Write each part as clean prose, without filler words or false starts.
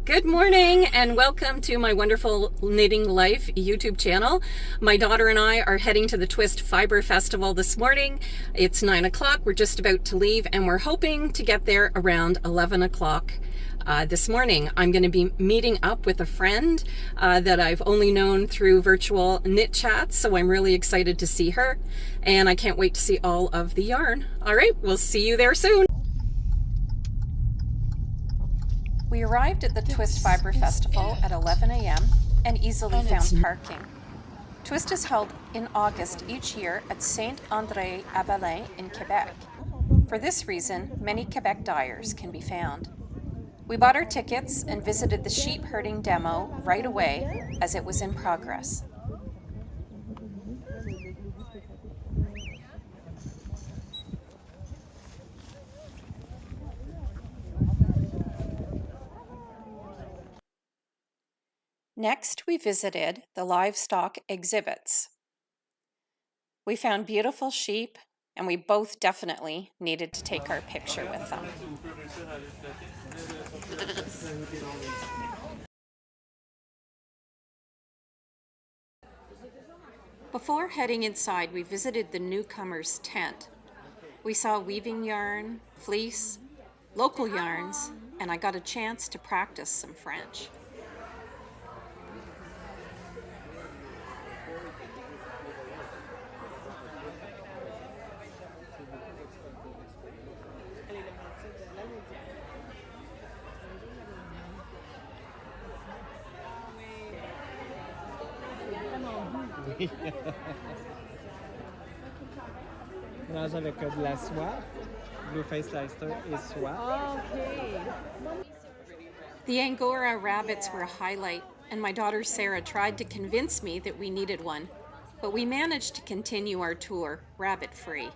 Good morning and welcome to my wonderful Knitting Life YouTube channel. My daughter and I are heading to the Twist Fibre Festival this morning. It's 9 o'clock. We're just about to leave and we're hoping to get there around 11 o'clock this morning. I'm going to be meeting up with a friend that I've only known through virtual knit chats, so I'm really excited to see her and I can't wait to see all of the yarn. All right, we'll see you there soon. We arrived at the Twist Fibre Festival at 11 a.m. and easily found parking. Twist is held in August each year at Saint-Andre-Avellin in Quebec. For this reason, many Quebec dyers can be found. We bought our tickets and visited the sheep herding demo right away as it was in progress. Next, we visited the livestock exhibits. We found beautiful sheep, and we both definitely needed to take our picture with them. Before heading inside, we visited the newcomer's tent. We saw weaving yarn, fleece, local yarns, and I got a chance to practice some French. Mélange avec de la soie, blue face Leystone et soie. Okay. The Angora rabbits were a highlight, and my daughter Sarah tried to convince me that we needed one, but we managed to continue our tour rabbit-free.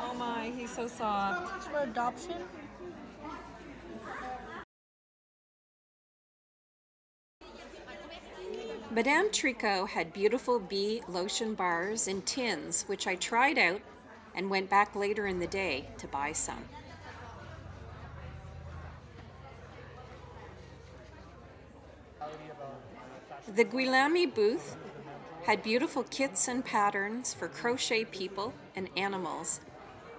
Oh my, he's so soft. For adoption? Mme Tricote had beautiful bee lotion bars in tins, which I tried out and went back later in the day to buy some. The Gwilami booth had beautiful kits and patterns for crochet people and animals,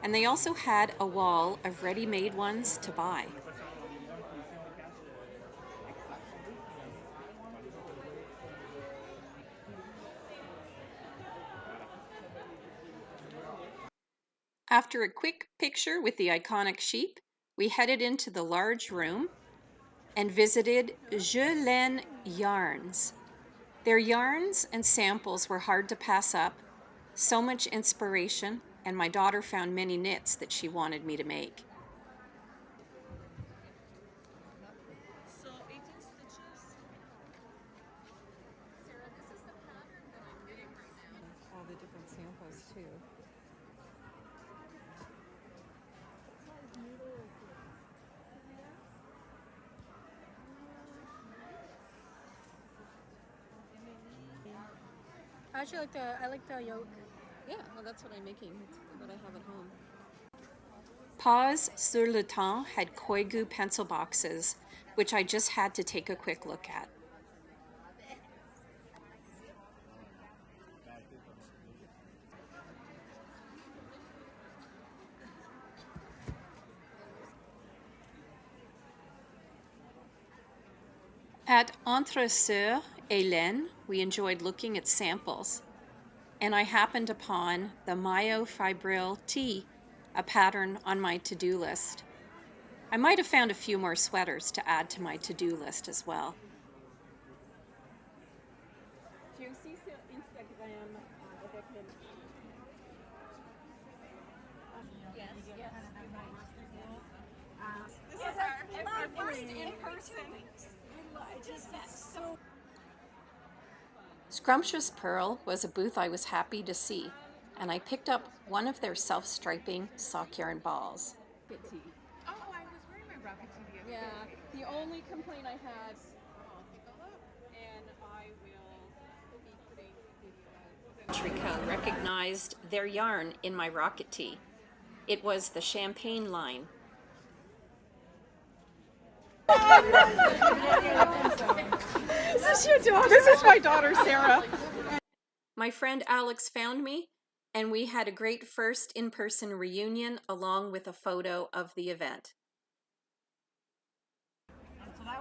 and they also had a wall of ready-made ones to buy. After a quick picture with the iconic sheep, we headed into the large room and visited Laine Yarns. Their yarns and samples were hard to pass up, so much inspiration, and my daughter found many knits that she wanted me to make. So 18 stitches. Sarah, this is the pattern that I'm knitting right now. All the different samples too. I actually like the yolk. Yeah, well, that's what I'm making. It's what I have at home. Pause sur le temps had Koigu pencil boxes, which I just had to take a quick look at. At Entre, Soeurs et Laine, we enjoyed looking at samples, and I happened upon the Mini-Ferme tee, a pattern on my to-do list. I might have found a few more sweaters to add to my to-do list as well. This is our first in-person. Scumptious Purl was a booth I was happy to see, and I picked up one of their self-striping sock yarn balls. Oh, I was wearing my rabbit tee the other day. The only complaint I had, and I will be putting the Tricot recognized their yarn in my rocket tee. It was the champagne line. This is your daughter? This is my daughter, Sarah. My friend Alex found me, and we had a great first in-person reunion along with a photo of the event.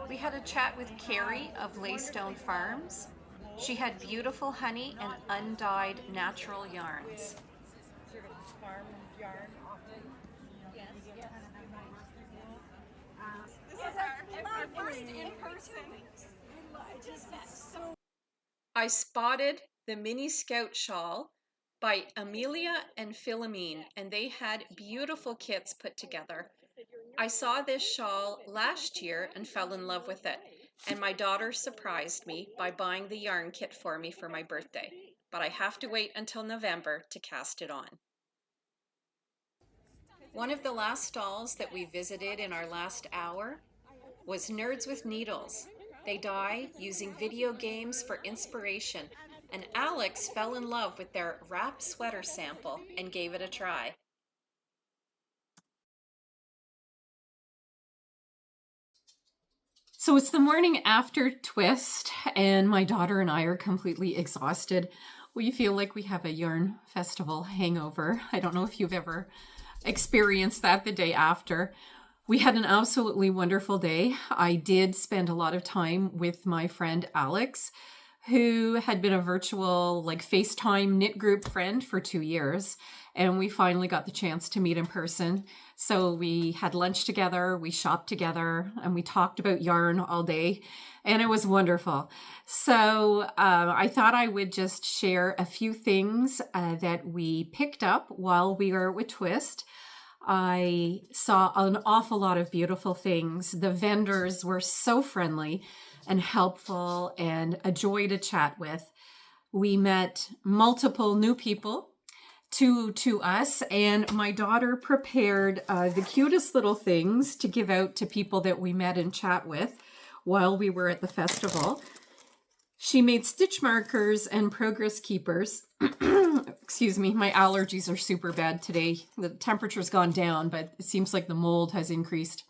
We had a chat with Carrie of Leystone Farms. She had beautiful honey and undyed natural yarns. This is our first in-person. I spotted the Mini Scout shawl by Emilia and Philomene, and they had beautiful kits put together. I saw this shawl last year and fell in love with it, and my daughter surprised me by buying the yarn kit for me for my birthday, but I have to wait until November to cast it on. One of the last stalls that we visited in our last hour was Nerds with Needles. They dye using video games for inspiration, and Alex fell in love with their wrap sweater sample and gave it a try. So it's the morning after Twist, and my daughter and I are completely exhausted. We feel like we have a yarn festival hangover. I don't know if you've ever experienced that the day after. We had an absolutely wonderful day. I did spend a lot of time with my friend Alex, who had been a virtual FaceTime knit group friend for 2 years. And we finally got the chance to meet in person. So we had lunch together, we shopped together, and we talked about yarn all day. And it was wonderful. So I thought I would just share a few things that we picked up while we were with Twist. I saw an awful lot of beautiful things. The vendors were so friendly and helpful and a joy to chat with. We met multiple new people to us, and my daughter prepared the cutest little things to give out to people that we met and chat with while we were at the festival. She made stitch markers and progress keepers. Excuse me, my allergies are super bad today. The temperature's gone down, but it seems like the mold has increased.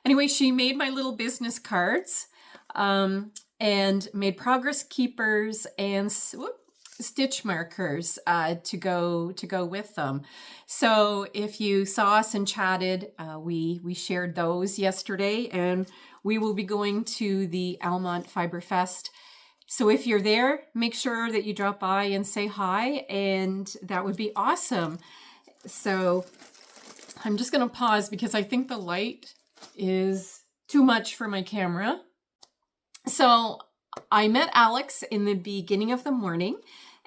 Anyway, she made my little business cards and made progress keepers and stitch markers to go with them. So if you saw us and chatted, we shared those yesterday, and we will be going to the Almont Fibre Fest. So if you're there, make sure that you drop by and say hi, and that would be awesome. So I'm just going to pause because I think the light is too much for my camera. So I met Alex in the beginning of the morning,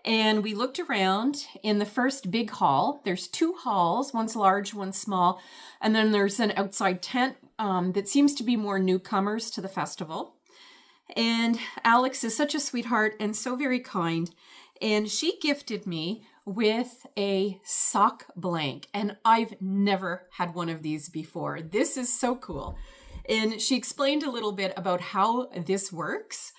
and we looked around in the first big hall. There's 2 halls, one's large, one's small, and then there's an outside tent that seems to be more newcomers to the festival. And Alex is such a sweetheart and so very kind. And she gifted me with a sock blank. And I've never had one of these before. This is so cool. And she explained a little bit about how this works.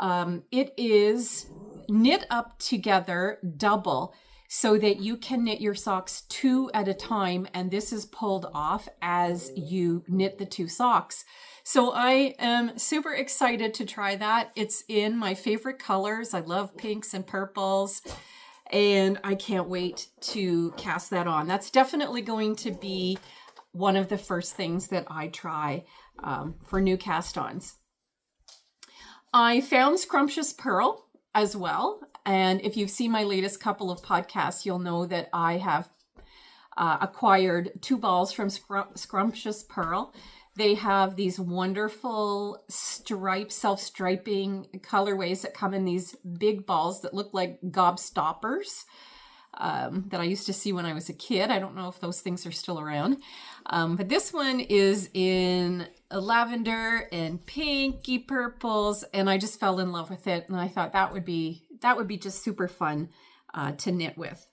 It is knit up together double so that you can knit your socks 2 at a time. And this is pulled off as you knit the 2 socks. So I am super excited to try that. It's in my favorite colors. I love pinks and purples, and I can't wait to cast that on. That's definitely going to be one of the first things that I try for new cast-ons. I found Scumptious Purl as well. And if you've seen my latest couple of podcasts, you'll know that I have acquired 2 balls from Scumptious Purl. They have these wonderful self-striping colorways that come in these big balls that look like gobstoppers that I used to see when I was a kid. I don't know if those things are still around. But this one is in lavender and pinky purples, and I just fell in love with it. And I thought that would be just super fun to knit with.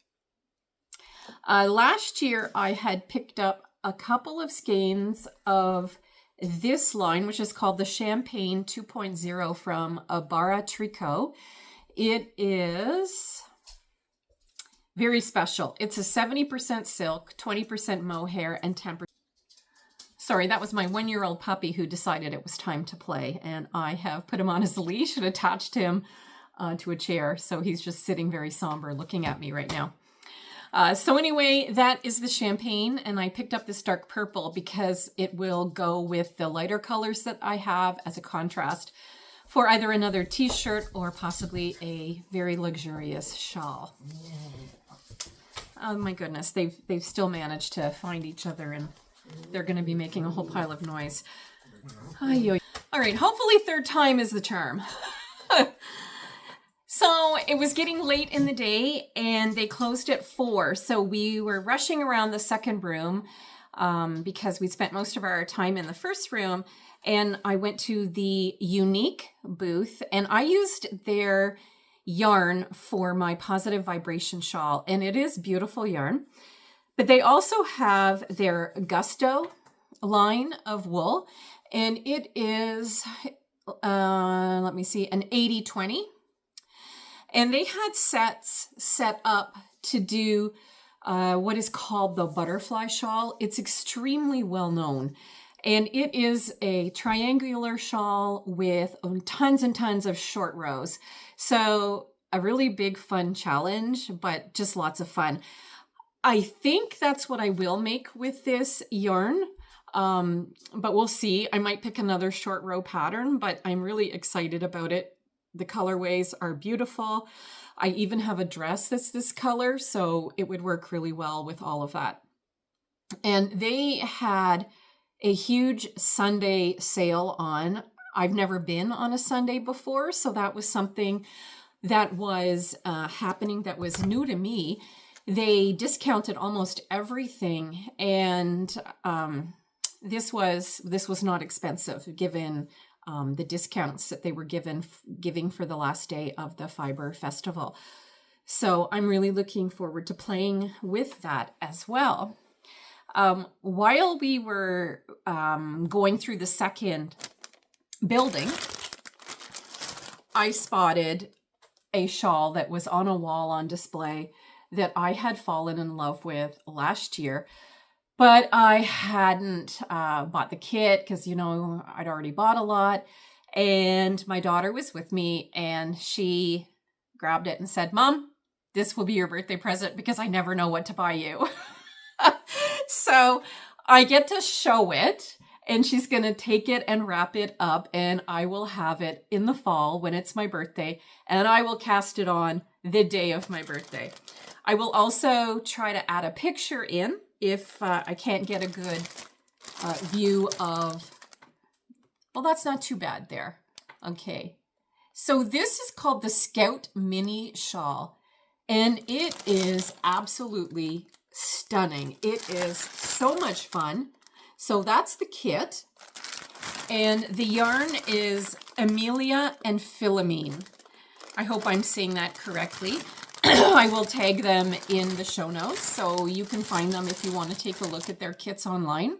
Last year, I had picked up a couple of skeins of this line, which is called the Champagne 2.0 from Emilia Tricot. It is Very special. It's a 70% silk, 20% mohair, and 10%. Sorry, that was my 1-year-old puppy who decided it was time to play, and I have put him on his leash and attached him to a chair, so he's just sitting very somber looking at me right now. So anyway, that is the champagne, and I picked up this dark purple because it will go with the lighter colors that I have as a contrast for either another t-shirt or possibly a very luxurious shawl. Oh my goodness, they've still managed to find each other, and they're going to be making a whole pile of noise. All right, hopefully third time is the charm. So it was getting late in the day and they closed at 4. So we were rushing around the second room because we spent most of our time in the first room. And I went to the Unique booth and I used their yarn for my Positive Vibration shawl. And it is beautiful yarn. But they also have their Gusto line of wool. And it is, let me see, an 80-20. And they had sets set up to do what is called the butterfly shawl. It's extremely well known. And it is a triangular shawl with tons and tons of short rows. So a really big fun challenge, but just lots of fun. I think that's what I will make with this yarn. But we'll see. I might pick another short row pattern, but I'm really excited about it. The colorways are beautiful. I even have a dress that's this color, so it would work really well with all of that. And they had a huge Sunday sale on. I've never been on a Sunday before, so that was something that was happening that was new to me. They discounted almost everything, and this was not expensive given the discounts that they were giving for the last day of the Fibre Festival. So I'm really looking forward to playing with that as well. While we were going through the second building, I spotted a shawl that was on a wall on display that I had fallen in love with last year. But I hadn't bought the kit because, you know, I'd already bought a lot. And my daughter was with me and she grabbed it and said, "Mom, this will be your birthday present because I never know what to buy you." So I get to show it and she's going to take it and wrap it up and I will have it in the fall when it's my birthday and I will cast it on the day of my birthday. I will also try to add a picture in if I can't get a good view of, well, that's not too bad there. Okay. So this is called the Scout Mini Shawl, and it is absolutely stunning. It is so much fun. So that's the kit, and the yarn is Emilia and Philomene. I hope I'm saying that correctly. I will tag them in the show notes so you can find them if you want to take a look at their kits online.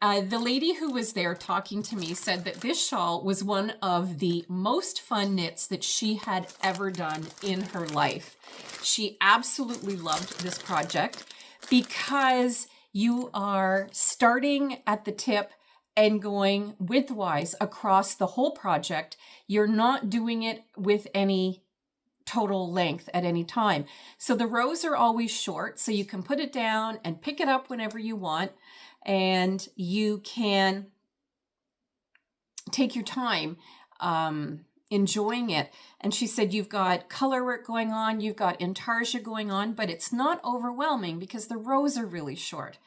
The lady who was there talking to me said that this shawl was one of the most fun knits that she had ever done in her life. She absolutely loved this project because you are starting at the tip and going widthwise across the whole project. You're not doing it with any total length at any time. So the rows are always short, so you can put it down and pick it up whenever you want, and you can take your time enjoying it. And she said you've got color work going on, you've got intarsia going on, but it's not overwhelming because the rows are really short.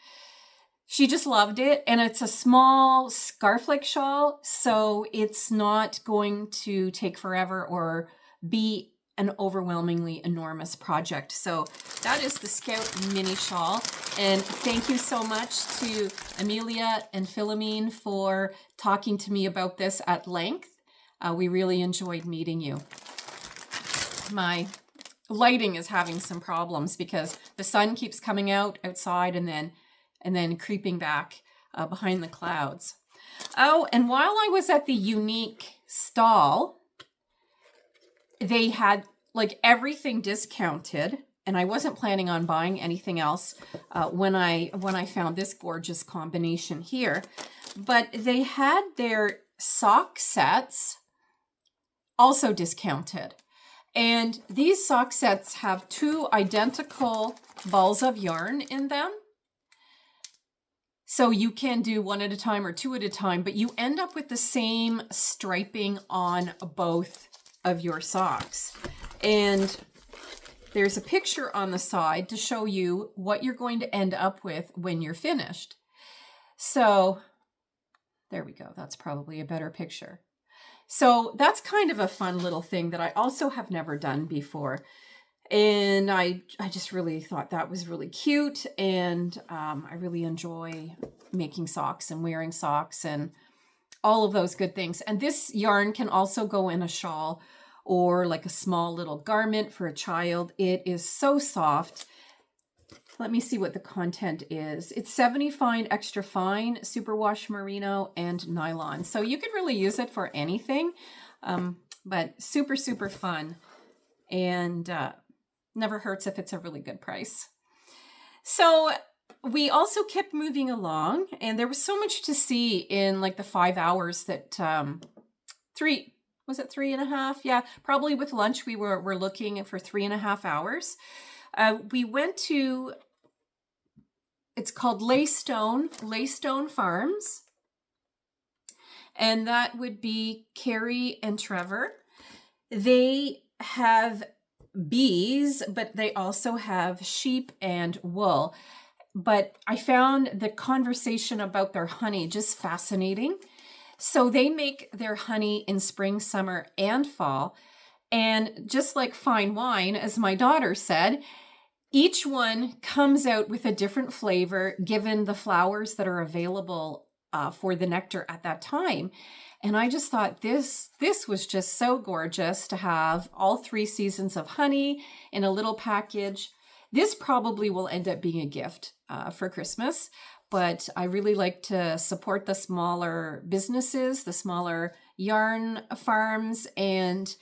She just loved it, and it's a small scarf-like shawl, so it's not going to take forever or be an overwhelmingly enormous project. So that is the Scout Mini Shawl. And thank you so much to Emilia and Philomene for talking to me about this at length. We really enjoyed meeting you. My lighting is having some problems because the sun keeps coming out outside and then creeping back behind the clouds. Oh, and while I was at the Unique stall, they had like everything discounted and I wasn't planning on buying anything else when I found this gorgeous combination here. But they had their sock sets also discounted. And these sock sets have 2 identical balls of yarn in them. So you can do 1 at a time or 2 at a time, but you end up with the same striping on both of your socks. And there's a picture on the side to show you what you're going to end up with when you're finished. So there we go. That's probably a better picture. So that's kind of a fun little thing that I also have never done before. And I just really thought that was really cute. And I really enjoy making socks and wearing socks and all of those good things. And this yarn can also go in a shawl or like a small little garment for a child. It is so soft. Let me see what the content is. It's 70 fine, extra fine, superwash merino, and nylon. So you could really use it for anything, but super, super fun. And never hurts if it's a really good price. So we also kept moving along, and there was so much to see in like the 5 hours that, 3.5? Yeah, probably with lunch we were looking for 3.5 hours. We went to, it's called Leystone Farms. And that would be Carrie and Trevor. They have bees, but they also have sheep and wool. But I found the conversation about their honey just fascinating. So they make their honey in spring, summer, and fall. And just like fine wine, as my daughter said, each one comes out with a different flavor given the flowers that are available for the nectar at that time. And I just thought this was just so gorgeous to have all 3 seasons of honey in a little package. This probably will end up being a gift for Christmas, but I really like to support the smaller businesses, the smaller yarn farms, and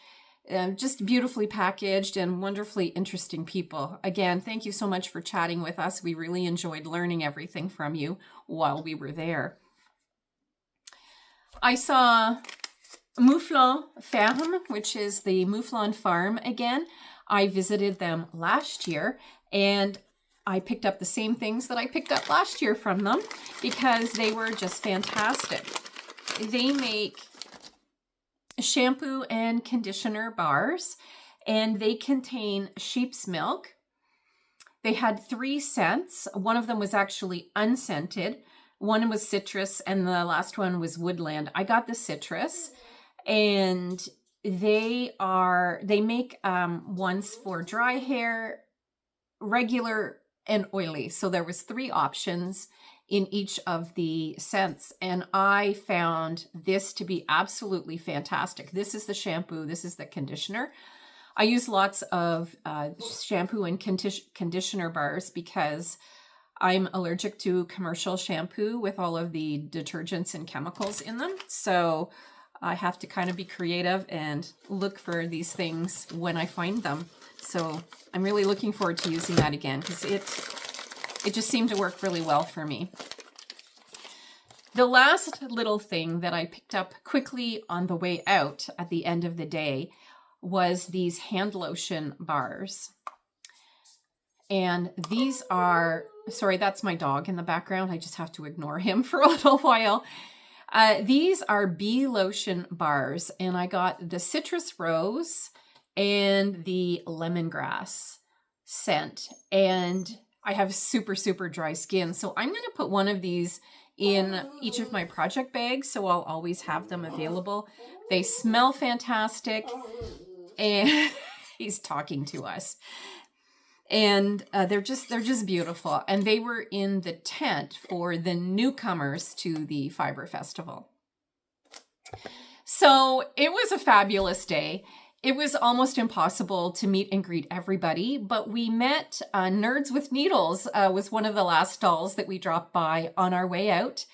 just beautifully packaged and wonderfully interesting people. Again, thank you so much for chatting with us. We really enjoyed learning everything from you while we were there. I saw Mouflon Ferme, which is the Mouflon farm again. I visited them last year, and I picked up the same things that I picked up last year from them because they were just fantastic. They make shampoo and conditioner bars, and they contain sheep's milk. They had 3 scents. One of them was actually unscented. One was citrus, and the last one was woodland. I got the citrus, and they make ones for dry hair, regular, and oily. So there was 3 options in each of the scents, and I found this to be absolutely fantastic. This is the shampoo. This is the conditioner. I use lots of shampoo and conditioner bars because I'm allergic to commercial shampoo with all of the detergents and chemicals in them. So I have to kind of be creative and look for these things when I find them. So I'm really looking forward to using that again because it just seemed to work really well for me. The last little thing that I picked up quickly on the way out at the end of the day was these hand lotion bars. And these are, sorry, that's my dog in the background. I just have to ignore him for a little while. These are bee lotion bars, and I got the citrus rose and the lemongrass scent. And I have super, super dry skin. So I'm going to put one of these in each of my project bags, so I'll always have them available. They smell fantastic, and he's talking to us. And they're just beautiful. And they were in the tent for the newcomers to the Fibre Festival. So it was a fabulous day. It was almost impossible to meet and greet everybody, but we met Nerds with Needles was one of the last stalls that we dropped by on our way out.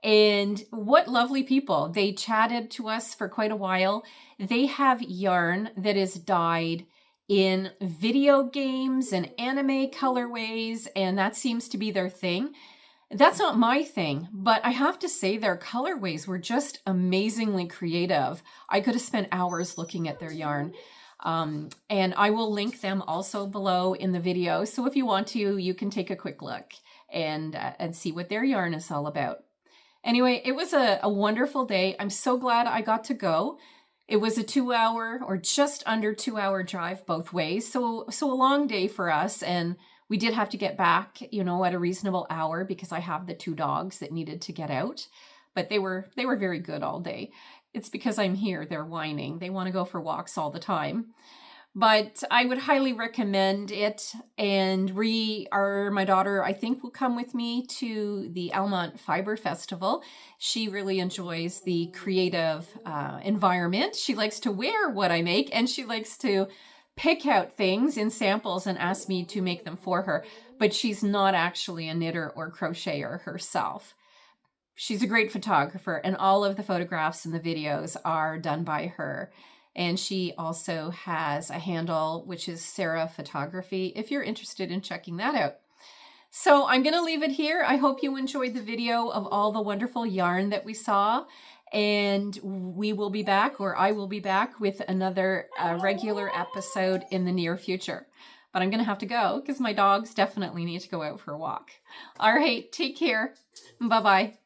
And what lovely people. They chatted to us for quite a while. They have yarn that is dyed in video games and anime colorways, and that seems to be their thing. That's not my thing, but I have to say their colorways were just amazingly creative. I could have spent hours looking at their yarn. And I will link them also below in the video. So if you want to, you can take a quick look and see what their yarn is all about. Anyway, it was a wonderful day. I'm so glad I got to go. It was a 2-hour or just under 2-hour drive both ways. So a long day for us. And we did have to get back, you know, at a reasonable hour because I have the 2 dogs that needed to get out, but they were very good all day. It's because I'm here, they're whining. They want to go for walks all the time. But I would highly recommend it. And my daughter, I think, will come with me to the Twist Fibre Festival. She really enjoys the creative environment. She likes to wear what I make, and she likes to pick out things in samples and ask me to make them for her. But she's not actually a knitter or crocheter herself. She's a great photographer, and all of the photographs and the videos are done by her. And she also has a handle, which is Sarah Photography, if you're interested in checking that out. So I'm going to leave it here. I hope you enjoyed the video of all the wonderful yarn that we saw. And we will be back, or I will be back with another regular episode in the near future. But I'm going to have to go because my dogs definitely need to go out for a walk. All right, take care. Bye-bye.